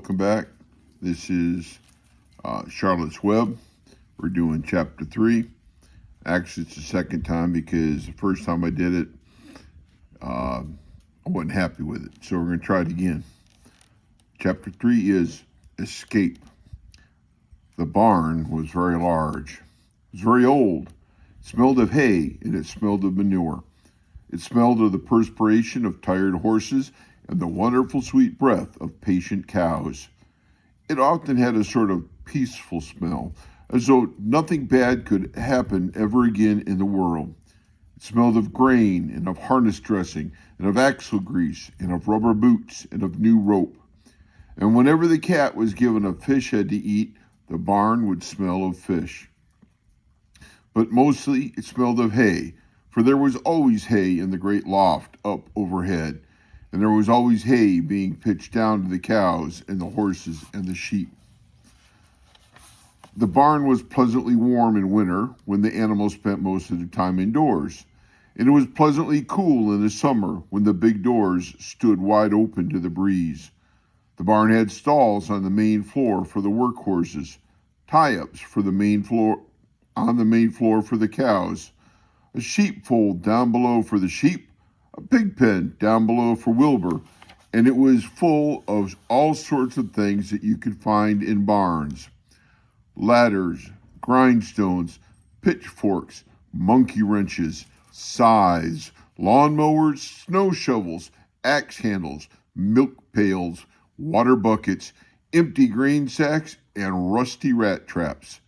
welcome back. This is Charlotte's Web. We're doing chapter 3. Actually, it's the second time because the first time I did it, I wasn't happy with it. So we're going to try it again. Chapter 3 is Escape. The barn was very large. It was very old. It smelled of hay and it smelled of manure. It smelled of the perspiration of tired horses and the wonderful sweet breath of patient cows. It often had a sort of peaceful smell, as though nothing bad could happen ever again in the world. It smelled of grain and of harness dressing and of axle grease and of rubber boots and of new rope. And whenever the cat was given a fish head to eat, the barn would smell of fish. But mostly it smelled of hay, for there was always hay in the great loft up overhead, and there was always hay being pitched down to the cows and the horses and the sheep. The barn was pleasantly warm in winter when the animals spent most of their time indoors, and it was pleasantly cool in the summer when the big doors stood wide open to the breeze. The barn had stalls on the main floor for the workhorses, tie-ups for the main floor on the main floor for the cows, a sheepfold down below for the sheep, a pig pen down below for Wilbur, and it was full of all sorts of things that you could find in barns. Ladders, grindstones, pitchforks, monkey wrenches, scythes, lawnmowers, snow shovels, axe handles, milk pails, water buckets, empty grain sacks, and rusty rat traps.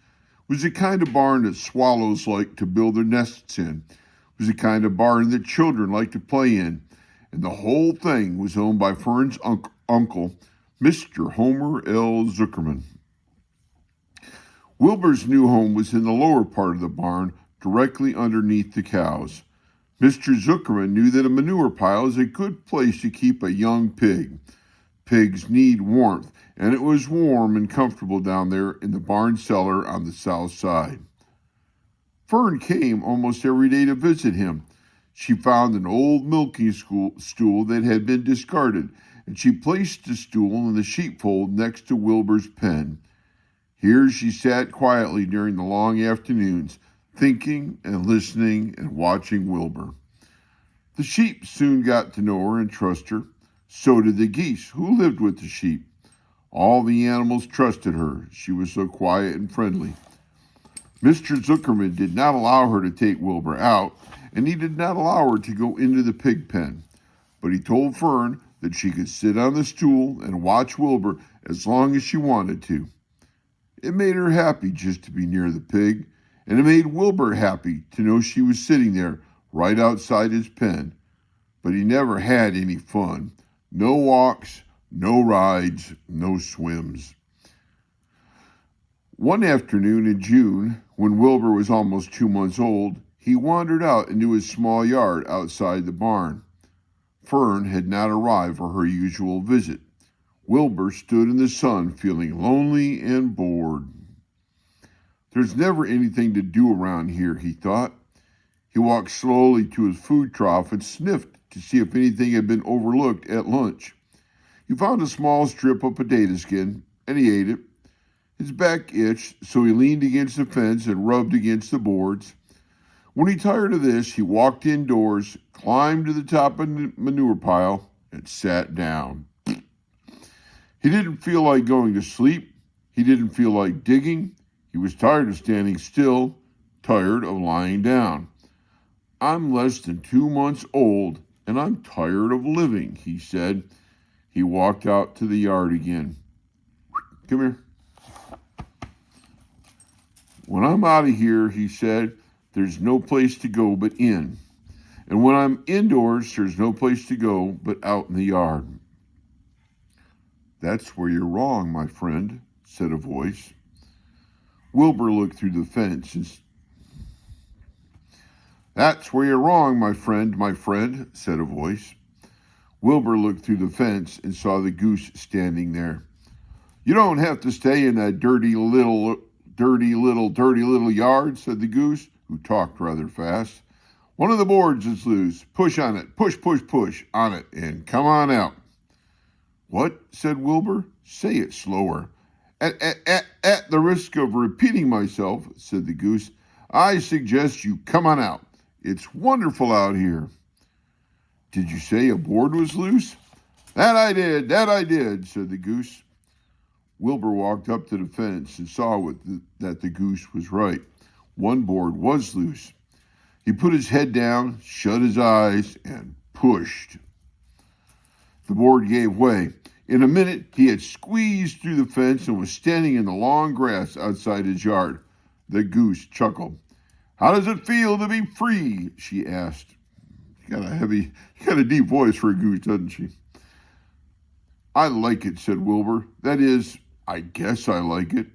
It was the kind of barn that swallows like to build their nests in. It was the kind of barn that children like to play in. And the whole thing was owned by Fern's uncle, Mr. Homer L. Zuckerman. Wilbur's new home was in the lower part of the barn, directly underneath the cows. Mr. Zuckerman knew that a manure pile is a good place to keep a young pig. Pigs need warmth, and it was warm and comfortable down there in the barn cellar on the south side. Fern came almost every day to visit him. She found an old milking stool that had been discarded, and she placed the stool in the sheepfold next to Wilbur's pen. Here she sat quietly during the long afternoons, thinking and listening and watching Wilbur. The sheep soon got to know her and trust her. So did the geese, who lived with the sheep. All the animals trusted her. She was so quiet and friendly. Mr. Zuckerman did not allow her to take Wilbur out, and he did not allow her to go into the pig pen. But he told Fern that she could sit on the stool and watch Wilbur as long as she wanted to. It made her happy just to be near the pig, and it made Wilbur happy to know she was sitting there right outside his pen. But he never had any fun. No walks, no rides, no swims. One afternoon in June, when Wilbur was almost 2 months old, he wandered out into his small yard outside the barn. Fern had not arrived for her usual visit. Wilbur stood in the sun feeling lonely and bored. There's never anything to do around here, he thought. He walked slowly to his food trough and sniffed to see if anything had been overlooked at lunch. He found a small strip of potato skin, and he ate it. His back itched, so he leaned against the fence and rubbed against the boards. When he tired of this, he walked indoors, climbed to the top of the manure pile, and sat down. He didn't feel like going to sleep. He didn't feel like digging. He was tired of standing still, tired of lying down. I'm less than 2 months old, and I'm tired of living, he said. He walked out to the yard again. Come here. When I'm out of here, he said, there's no place to go but in. And when I'm indoors, there's no place to go but out in the yard. That's where you're wrong, my friend, said a voice. Wilbur looked through the fence and That's where you're wrong, my friend, said a voice. Wilbur looked through the fence and saw the goose standing there. You don't have to stay in that dirty little yard, said the goose, who talked rather fast. One of the boards is loose. Push on it. Push on it, and come on out. "What?" said Wilbur. "Say it slower." At the risk of repeating myself," said the goose, "I suggest you come on out. It's wonderful out here." "Did you say a board was loose?" That I did," said the goose. Wilbur walked up to the fence and saw that the goose was right. One board was loose. He put his head down, shut his eyes, and pushed. The board gave way. In a minute, he had squeezed through the fence and was standing in the long grass outside his yard. The goose chuckled. "How does it feel to be free?" she asked. She got a deep voice for a goose, doesn't she? "I like it," said Wilbur. "That is, I guess I like it."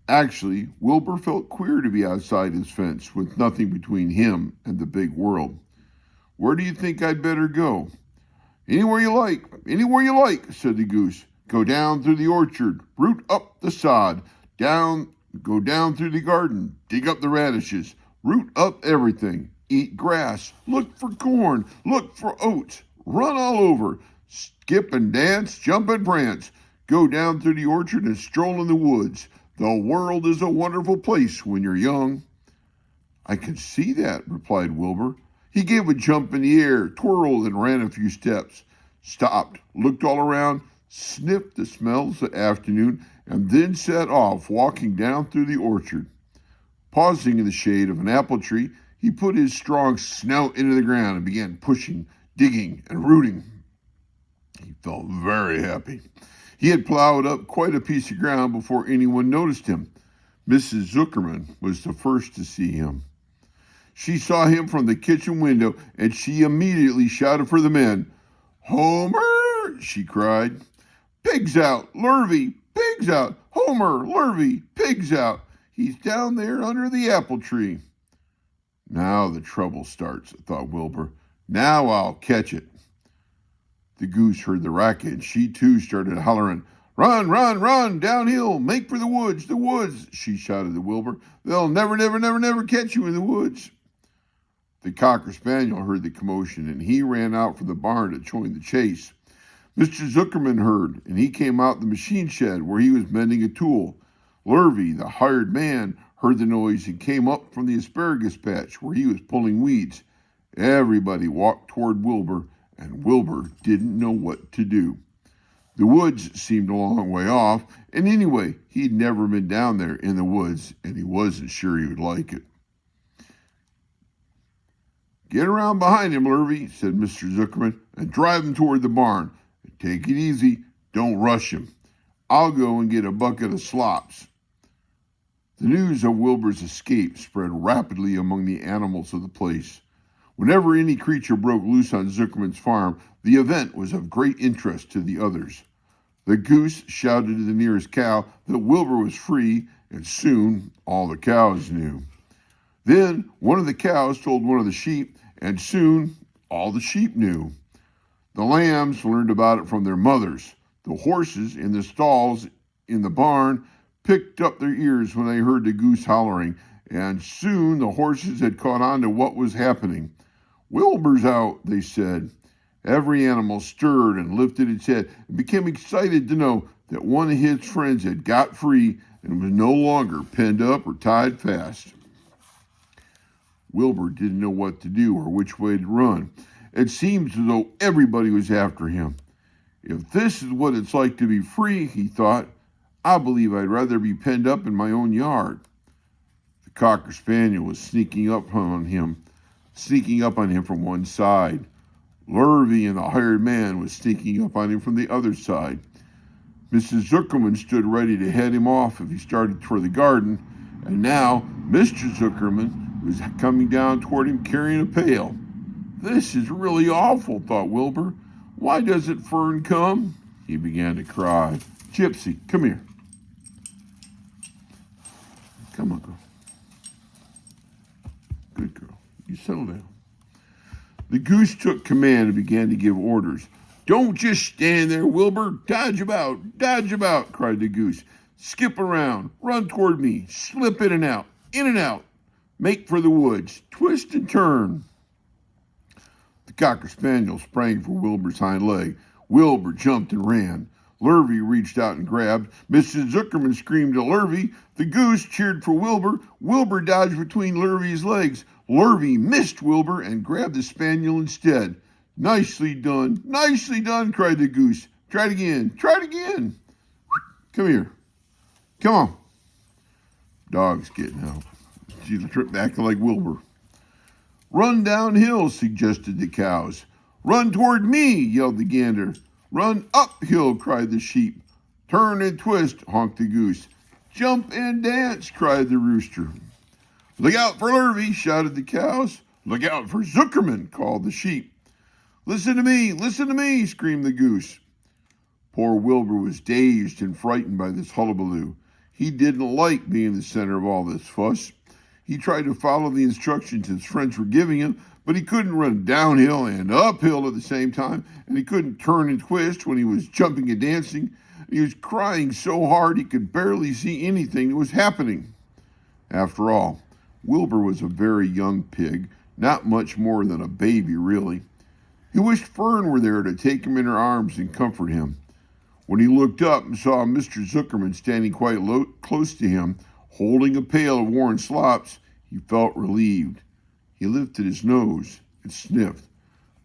Actually, Wilbur felt queer to be outside his fence with nothing between him and the big world. "Where do you think I'd better go?" Anywhere you like," said the goose. "Go down through the orchard, root up the sod, go down through the garden, dig up the radishes, root up everything, eat grass, look for corn, look for oats, run all over, skip and dance, jump and prance, go down through the orchard and stroll in the woods. The world is a wonderful place when you're young." "I can see that," replied Wilbur. He gave a jump in the air, twirled, and ran a few steps, stopped, looked all around, sniffed the smells of afternoon, and then set off, walking down through the orchard. Pausing in the shade of an apple tree, he put his strong snout into the ground and began pushing, digging, and rooting. He felt very happy. He had plowed up quite a piece of ground before anyone noticed him. Mrs. Zuckerman was the first to see him. She saw him from the kitchen window, and she immediately shouted for the men. "Homer!" she cried. "Pigs out! Lurvy! Pigs out! Homer! Lurvy! Pigs out! He's down there under the apple tree." "Now the trouble starts," thought Wilbur. "Now I'll catch it." The goose heard the racket, and she too started hollering. "Run, run, run, downhill, make for the woods, she shouted to Wilbur. "They'll never catch you in the woods." The cocker spaniel heard the commotion, and he ran out from the barn to join the chase. Mr. Zuckerman heard, and he came out the machine shed where he was mending a tool. Lurvy, the hired man, heard the noise and came up from the asparagus patch where he was pulling weeds. Everybody walked toward Wilbur, and Wilbur didn't know what to do. The woods seemed a long way off, and anyway, he'd never been down there in the woods, and he wasn't sure he would like it. "Get around behind him, Lurvy," said Mr. Zuckerman, "and drive him toward the barn. Take it easy. Don't rush him. I'll go and get a bucket of slops." The news of Wilbur's escape spread rapidly among the animals of the place. Whenever any creature broke loose on Zuckerman's farm, the event was of great interest to the others. The goose shouted to the nearest cow that Wilbur was free, and soon all the cows knew. Then one of the cows told one of the sheep, and soon all the sheep knew. The lambs learned about it from their mothers. The horses in the stalls in the barn picked up their ears when they heard the goose hollering, and soon the horses had caught on to what was happening. "Wilbur's out," they said. Every animal stirred and lifted its head and became excited to know that one of his friends had got free and was no longer penned up or tied fast. Wilbur didn't know what to do or which way to run. It seemed as though everybody was after him. "If this is what it's like to be free," he thought, "I believe I'd rather be penned up in my own yard." The cocker spaniel was sneaking up on him from one side. Lurvy and the hired man was sneaking up on him from the other side. Mrs. Zuckerman stood ready to head him off if he started toward the garden, and now Mr. Zuckerman was coming down toward him carrying a pail. "This is really awful," thought Wilbur. "Why doesn't Fern come?" He began to cry. "Gypsy, come here. Come on, girl. Good girl. You settle down." The goose took command and began to give orders. "Don't just stand there, Wilbur. Dodge about, cried the goose. "Skip around, run toward me, slip in and out. Make for the woods, twist and turn." The cocker spaniel sprang for Wilbur's hind leg. Wilbur jumped and ran. Lurvy reached out and grabbed. Mrs. Zuckerman screamed to Lurvy. The goose cheered for Wilbur. Wilbur dodged between Lurvy's legs. Lurvy missed Wilbur and grabbed the spaniel instead. Nicely done, cried the goose. Try it again, Come here. Come on. Dog's getting help. She's acting like Wilbur. Run downhill, suggested the cows. Run toward me, yelled the gander. Run uphill, cried the sheep. Turn and twist, honked the goose. Jump and dance, cried the rooster. Look out for Lurvy, shouted the cows. Look out for Zuckerman, called the sheep. Listen to me, screamed the goose. Poor Wilbur was dazed and frightened by this hullabaloo. He didn't like being the center of all this fuss. He tried to follow the instructions his friends were giving him, but he couldn't run downhill and uphill at the same time, and he couldn't turn and twist when he was jumping and dancing. He was crying so hard he could barely see anything that was happening. After all, Wilbur was a very young pig, not much more than a baby, really. He wished Fern were there to take him in her arms and comfort him. When he looked up and saw Mr. Zuckerman standing quite close to him, holding a pail of worn slops, he felt relieved. He lifted his nose and sniffed.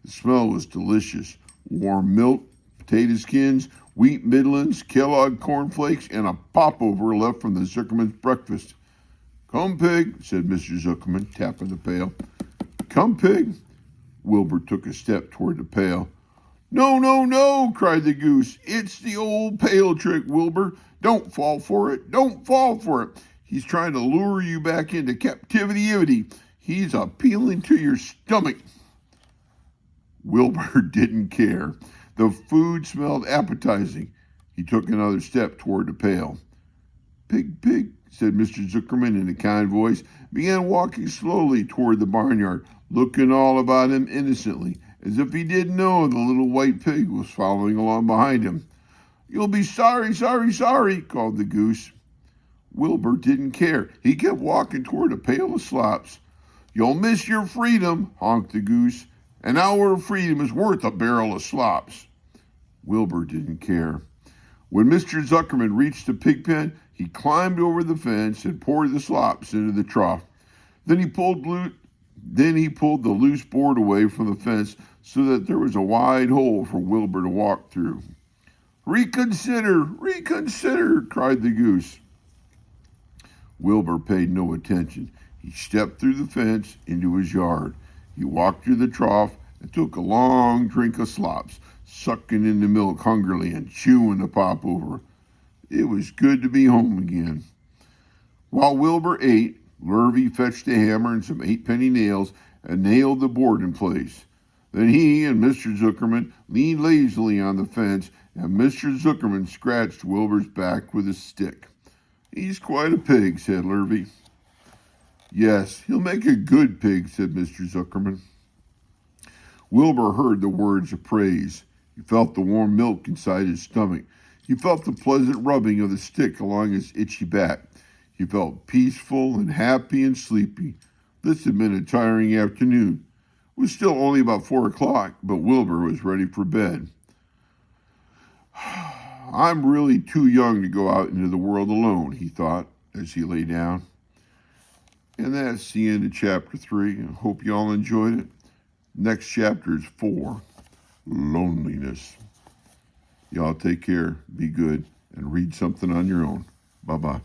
The smell was delicious. Warm milk, potato skins, wheat middlings, Kellogg cornflakes, and a popover left from the Zuckerman's breakfast. Come, pig, said Mr. Zuckerman, tapping the pail. Come, pig. Wilbur took a step toward the pail. No, cried the goose. It's the old pail trick, Wilbur. Don't fall for it. He's trying to lure you back into captivity. He's appealing to your stomach. Wilbur didn't care. The food smelled appetizing. He took another step toward the pail. Pig, said Mr. Zuckerman in a kind voice, began walking slowly toward the barnyard, looking all about him innocently, as if he didn't know the little white pig was following along behind him. You'll be sorry, called the goose. Wilbur didn't care. He kept walking toward a pail of slops. You'll miss your freedom, honked the goose. An hour of freedom is worth a barrel of slops. Wilbur didn't care. When Mr. Zuckerman reached the pig pen, he climbed over the fence and poured the slops into the trough. Then he pulled the loose board away from the fence so that there was a wide hole for Wilbur to walk through. Reconsider, cried the goose. Wilbur paid no attention. He stepped through the fence into his yard. He walked through the trough and took a long drink of slops, sucking in the milk hungrily and chewing the popover. It was good to be home again. While Wilbur ate, Lurvy fetched a hammer and some 8-penny nails and nailed the board in place. Then he and Mr. Zuckerman leaned lazily on the fence, and Mr. Zuckerman scratched Wilbur's back with a stick. He's quite a pig, said Lurvy. Yes, he'll make a good pig, said Mr. Zuckerman. Wilbur heard the words of praise. He felt the warm milk inside his stomach. He felt the pleasant rubbing of the stick along his itchy back. He felt peaceful and happy and sleepy. This had been a tiring afternoon. It was still only about 4 o'clock, but Wilbur was ready for bed. I'm really too young to go out into the world alone, he thought as he lay down. And that's the end of chapter 3. I hope you all enjoyed it. Next chapter is 4, loneliness. Y'all take care, be good, and read something on your own. Bye-bye.